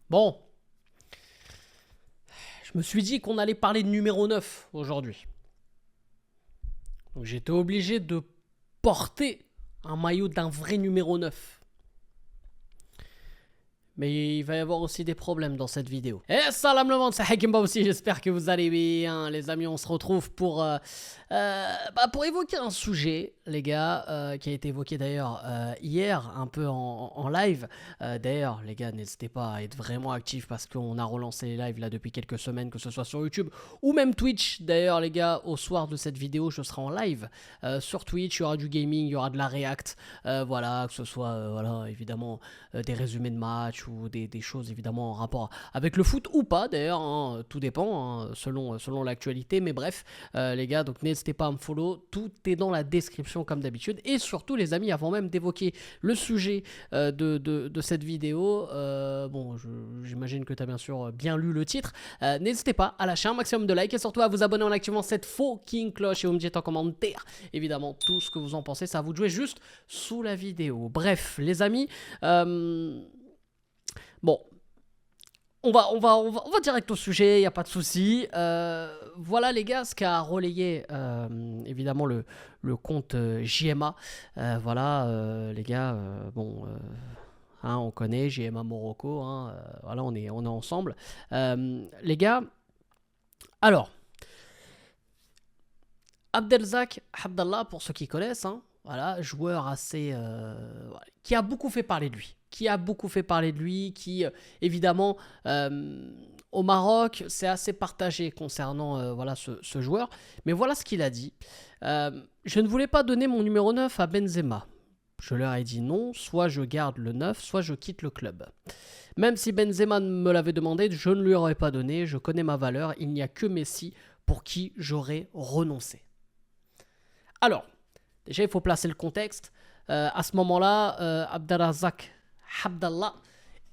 Bon, je me suis dit qu'on allait parler de numéro 9 aujourd'hui. Donc j'étais obligé de porter un maillot d'un vrai numéro 9. Mais il va y avoir aussi des problèmes dans cette vidéo. Et salam le monde, c'est Hakimba aussi, j'espère que vous allez bien. Les amis, on se retrouve pour évoquer un sujet, les gars, qui a été évoqué d'ailleurs hier, un peu en live. D'ailleurs, les gars, n'hésitez pas à être vraiment actifs parce qu'on a relancé les lives là depuis quelques semaines, que ce soit sur YouTube ou même Twitch. D'ailleurs, les gars, au soir de cette vidéo, je serai en live sur Twitch. Il y aura du gaming, il y aura de la react. Voilà, que ce soit, voilà, évidemment, des résumés de matchs ou des choses évidemment en rapport avec le foot ou pas d'ailleurs, hein, tout dépend hein, selon l'actualité, mais bref les gars, donc n'hésitez pas à me follow, tout est dans la description comme d'habitude, et surtout les amis, avant même d'évoquer le sujet de cette vidéo, bon j'imagine que tu as bien sûr bien lu le titre, n'hésitez pas à lâcher un maximum de likes et surtout à vous abonner en activant cette fucking cloche et vous me dites en commentaire évidemment tout ce que vous en pensez, ça à vous de jouer juste sous la vidéo. Bref les amis, bon, on va direct au sujet, il n'y a pas de souci. Voilà les gars, ce qu'a relayé évidemment le compte JMA. Voilà les gars, bon, hein, on connaît JMA Morocco, hein, voilà, on est ensemble. Les gars, alors, Abdelzak Abdallah, pour ceux qui connaissent, hein, voilà, joueur assez qui a beaucoup fait parler de lui. Qui évidemment au Maroc c'est assez partagé concernant voilà ce joueur, mais voilà ce qu'il a dit. Je ne voulais pas donner mon numéro 9 à Benzema. Je leur ai dit non, soit je garde le 9, soit je quitte le club. Même si Benzema me l'avait demandé, je ne lui aurais pas donné, je connais ma valeur, il n'y a que Messi pour qui j'aurais renoncé. Alors, déjà, il faut placer le contexte. À ce moment-là, Abdelrazak Abdallah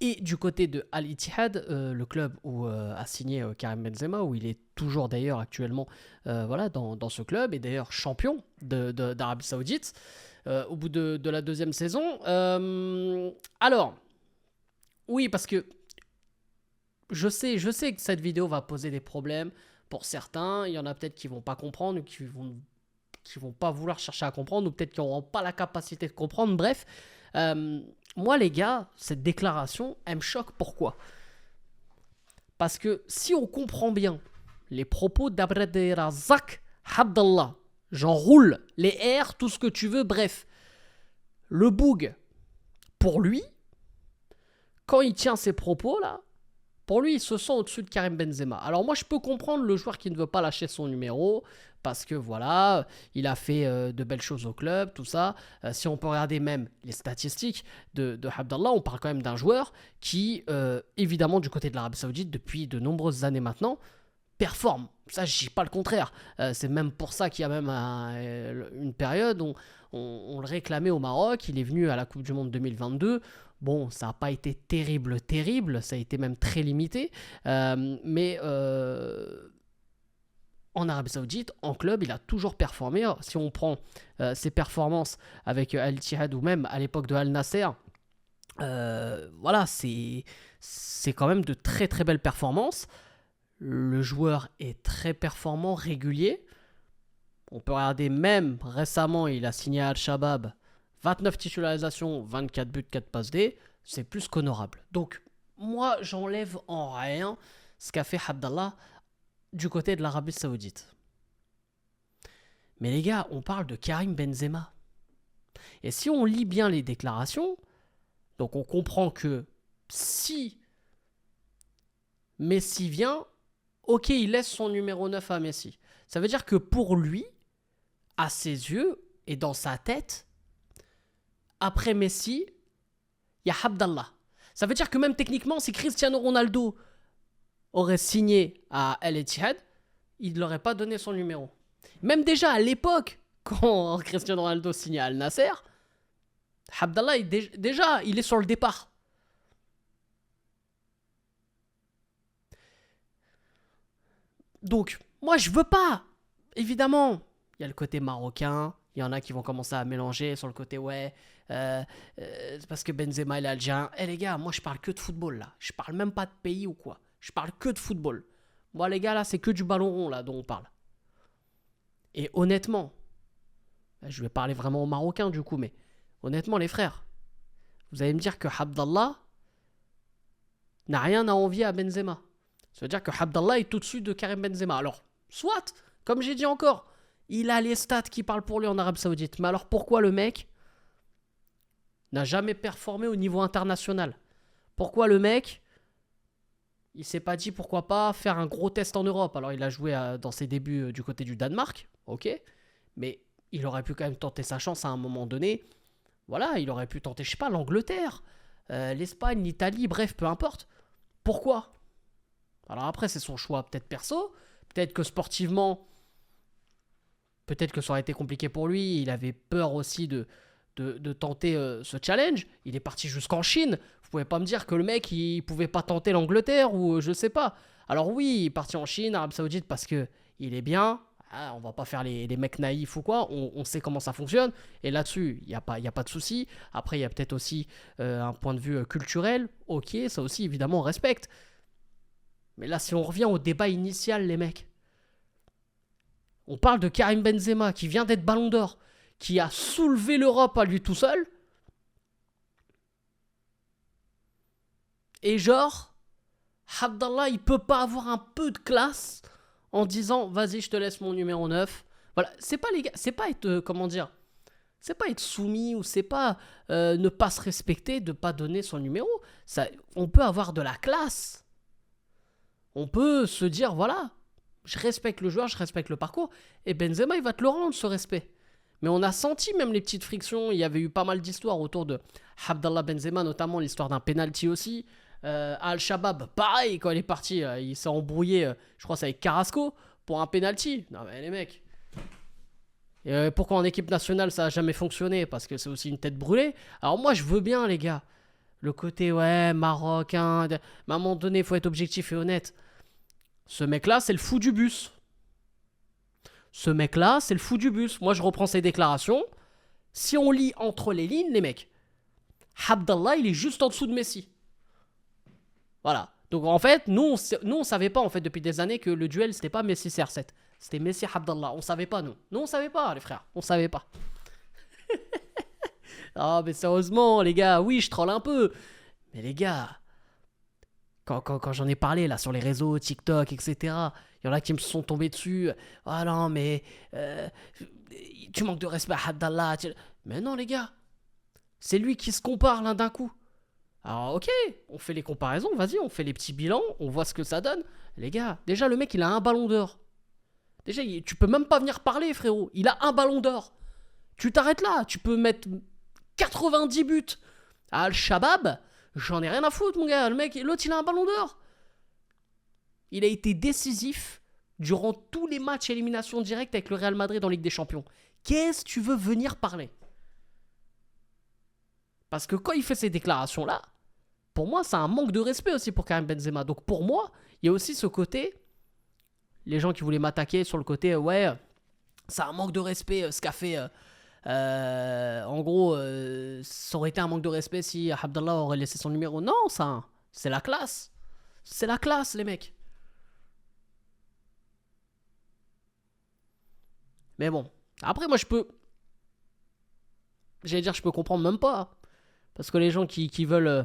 est du côté de Al Ittihad, le club où a signé Karim Benzema, où il est toujours d'ailleurs actuellement voilà, dans ce club, et d'ailleurs champion d'Arabie Saoudite au bout de la deuxième saison. Alors, oui, parce que je sais que cette vidéo va poser des problèmes pour certains. Il y en a peut-être qui vont pas comprendre ou qui vont pas vouloir chercher à comprendre, ou peut-être qui n'auront pas la capacité de comprendre. Bref, moi les gars, cette déclaration, elle me choque. Pourquoi? Parce que si on comprend bien les propos d'Abdelrazak Abdallah, j'enroule les R, tout ce que tu veux, bref, le boug, pour lui, quand il tient ses propos là, pour lui, il se sent au-dessus de Karim Benzema. Alors moi, je peux comprendre le joueur qui ne veut pas lâcher son numéro, parce que voilà, il a fait de belles choses au club, tout ça. Si on peut regarder même les statistiques de Abdallah, on parle quand même d'un joueur qui, évidemment, du côté de l'Arabie Saoudite, depuis de nombreuses années maintenant, performe. Ça, je dis pas le contraire. C'est même pour ça qu'il y a même une période où on le réclamait au Maroc. Il est venu à la Coupe du Monde 2022. Bon, ça n'a pas été terrible, ça a été même très limité. Mais en Arabie Saoudite, en club, il a toujours performé. Si on prend ses performances avec Al Ittihad ou même à l'époque de Al Nasser, voilà, c'est quand même de très très belles performances. Le joueur est très performant, régulier. On peut regarder même récemment, il a signé à Al-Shabaab, 29 titularisations, 24 buts, 4 passes D. C'est plus qu'honorable. Donc, moi, j'enlève en rien ce qu'a fait Abdallah du côté de l'Arabie Saoudite. Mais les gars, on parle de Karim Benzema. Et si on lit bien les déclarations, donc on comprend que si Messi vient, ok, il laisse son numéro 9 à Messi. Ça veut dire que pour lui, à ses yeux et dans sa tête, après Messi, il y a Abdallah. Ça veut dire que même techniquement, si Cristiano Ronaldo aurait signé à Al Ittihad, il ne leur aurait pas donné son numéro. Même déjà à l'époque, quand Cristiano Ronaldo signait à Al Nasser, Abdallah, déjà, il est sur le départ. Donc, moi, je veux pas. Évidemment, il y a le côté marocain, Il y en a qui vont commencer à mélanger sur le côté, ouais, c'est parce que Benzema il est algérien. Eh les gars, moi je parle que de football là. Je parle même pas de pays ou quoi. Je parle que de football. Moi les gars là, c'est que du ballon rond là dont on parle. Et honnêtement, je vais parler vraiment aux Marocains du coup, mais honnêtement les frères, vous allez me dire que Abdallah n'a rien à envier à Benzema. Ça veut dire que Abdallah est au-dessus de Karim Benzema. Alors, soit, comme j'ai dit encore, il a les stats qui parlent pour lui en Arabie Saoudite. Mais alors pourquoi le mec n'a jamais performé au niveau international? Pourquoi le mec, il s'est pas dit pourquoi pas faire un gros test en Europe? Alors il a joué dans ses débuts du côté du Danemark, ok, mais il aurait pu quand même tenter sa chance à un moment donné. Voilà, il aurait pu tenter, je sais pas, l'Angleterre, l'Espagne, l'Italie, bref, peu importe. Pourquoi? Alors après, c'est son choix peut-être perso, peut-être que sportivement, peut-être que ça aurait été compliqué pour lui, il avait peur aussi de tenter ce challenge, il est parti jusqu'en Chine, vous pouvez pas me dire que le mec, il pouvait pas tenter l'Angleterre ou je sais pas. Alors oui, il est parti en Chine, Arabie Saoudite, parce que il est bien, on va pas faire les mecs naïfs ou quoi, on sait comment ça fonctionne, et là-dessus, il n'y a pas de souci. Après, il y a peut-être aussi un point de vue culturel, ok, ça aussi, évidemment, on respecte. Mais là, si on revient au débat initial, les mecs, on parle de Karim Benzema qui vient d'être Ballon d'Or, qui a soulevé l'Europe à lui tout seul. Et genre, Abdallah, il peut pas avoir un peu de classe en disant vas-y, je te laisse mon numéro 9. Voilà, c'est pas les gars, c'est pas être comment dire, c'est pas être soumis ou c'est pas ne pas se respecter de pas donner son numéro. Ça, on peut avoir de la classe. On peut se dire voilà, je respecte le joueur, je respecte le parcours et Benzema il va te le rendre ce respect. Mais on a senti même les petites frictions, il y avait eu pas mal d'histoires autour de Abdallah Benzema, notamment l'histoire d'un penalty aussi. Al-Shabaab, pareil, quand il est parti, il s'est embrouillé, je crois c'est avec Carrasco, pour un penalty. Non mais les mecs. Et pourquoi en équipe nationale ça a jamais fonctionné? Parce que c'est aussi une tête brûlée. Alors moi je veux bien les gars. Le côté ouais, marocain, mais à un moment donné il faut être objectif et honnête. Ce mec là c'est le fou du bus. Ce mec là c'est le fou du bus. Moi je reprends ses déclarations. Si on lit entre les lignes les mecs, Abdallah il est juste en dessous de Messi. Voilà. Donc en fait, nous on savait pas en fait depuis des années que le duel c'était pas Messi CR7, c'était Messi Abdallah. On savait pas nous. Nous on savait pas les frères, on savait pas. Ah mais sérieusement les gars, oui je troll un peu, mais les gars, quand j'en ai parlé là sur les réseaux, TikTok, etc. Il y en a qui me sont tombés dessus. Ah non mais tu manques de respect à Abdallah. Mais non les gars, c'est lui qui se compare l'un d'un coup. Alors ok, on fait les comparaisons, vas-y, on fait les petits bilans, on voit ce que ça donne. Les gars, déjà le mec il a un ballon d'or. Déjà, tu peux même pas venir parler frérot, il a un ballon d'or. Tu t'arrêtes là, tu peux mettre 90 buts à Al-Shabaab, j'en ai rien à foutre mon gars, le mec, l'autre il a un ballon d'or. Il a été décisif durant tous les matchs élimination directe avec le Real Madrid en Ligue des Champions. Qu'est-ce que tu veux venir parler? Parce que quand il fait ces déclarations-là, pour moi, c'est un manque de respect aussi pour Karim Benzema. Donc pour moi, il y a aussi ce côté, les gens qui voulaient m'attaquer sur le côté, ouais, c'est un manque de respect ce qu'a fait. En gros, ça aurait été un manque de respect si Abdallah aurait laissé son numéro. Non, ça, c'est la classe. C'est la classe, les mecs. Mais bon, après, moi, je peux comprendre même pas. Parce que les gens qui veulent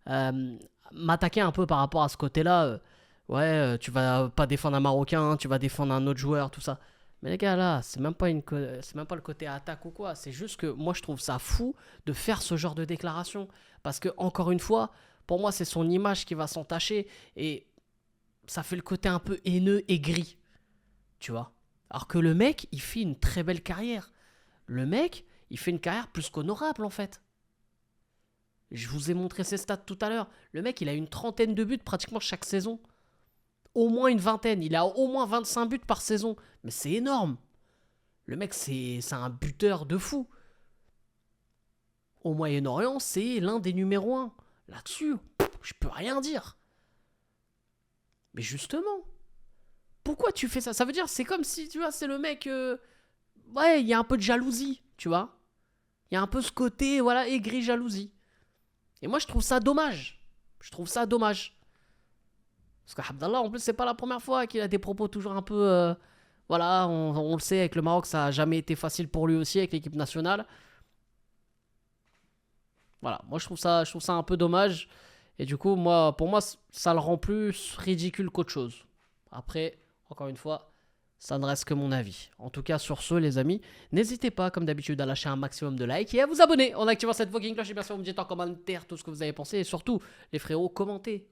euh, m'attaquer un peu par rapport à ce côté-là. Ouais, tu vas pas défendre un Marocain, tu vas défendre un autre joueur, tout ça. Mais les gars, là, c'est même pas le côté attaque ou quoi. C'est juste que moi, je trouve ça fou de faire ce genre de déclaration. Parce que, encore une fois, pour moi, c'est son image qui va s'entacher. Et ça fait le côté un peu haineux et gris. Tu vois? Alors que le mec, il fait une très belle carrière. Le mec, il fait une carrière plus qu'honorable, en fait. Je vous ai montré ses stats tout à l'heure. Le mec, il a une trentaine de buts pratiquement chaque saison. Au moins une vingtaine. Il a au moins 25 buts par saison. Mais c'est énorme. Le mec, c'est un buteur de fou. Au Moyen-Orient, c'est l'un des numéros 1. Là-dessus, je peux rien dire. Mais justement, pourquoi tu fais ça? Ça veut dire, c'est comme si, tu vois, c'est le mec... Ouais, il y a un peu de jalousie, tu vois. Il y a un peu ce côté, voilà, aigri jalousie. Et moi, je trouve ça dommage. Je trouve ça dommage. Parce que Abdallah, en plus, c'est pas la première fois qu'il a des propos toujours un peu. Voilà, on le sait, avec le Maroc, ça a jamais été facile pour lui aussi, avec l'équipe nationale. Voilà, moi, je trouve ça un peu dommage. Et du coup, moi, pour moi, ça le rend plus ridicule qu'autre chose. Après, encore une fois, ça ne reste que mon avis. En tout cas, sur ce, les amis, n'hésitez pas, comme d'habitude, à lâcher un maximum de likes et à vous abonner en activant cette fucking cloche. Et bien sûr, vous me dites en commentaire tout ce que vous avez pensé. Et surtout, les frérots, commentez.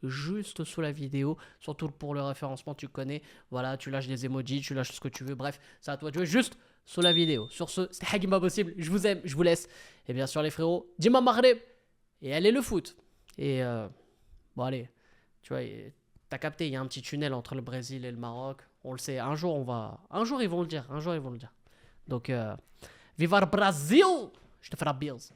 Juste sous la vidéo. Surtout pour le référencement, tu connais. Voilà, tu lâches des emojis, tu lâches ce que tu veux. Bref, c'est à toi de jouer juste sous la vidéo. Sur ce, c'était Hagim pas possible. Je vous aime, je vous laisse. Et bien sûr, les frérots, dis-moi Maghreb. Et allez le foot. Et bon, allez, tu vois, t'as capté, il y a un petit tunnel entre le Brésil et le Maroc. On le sait, un jour ils vont le dire, un jour ils vont le dire. Donc, viva le Brasil! Je te fais la bise.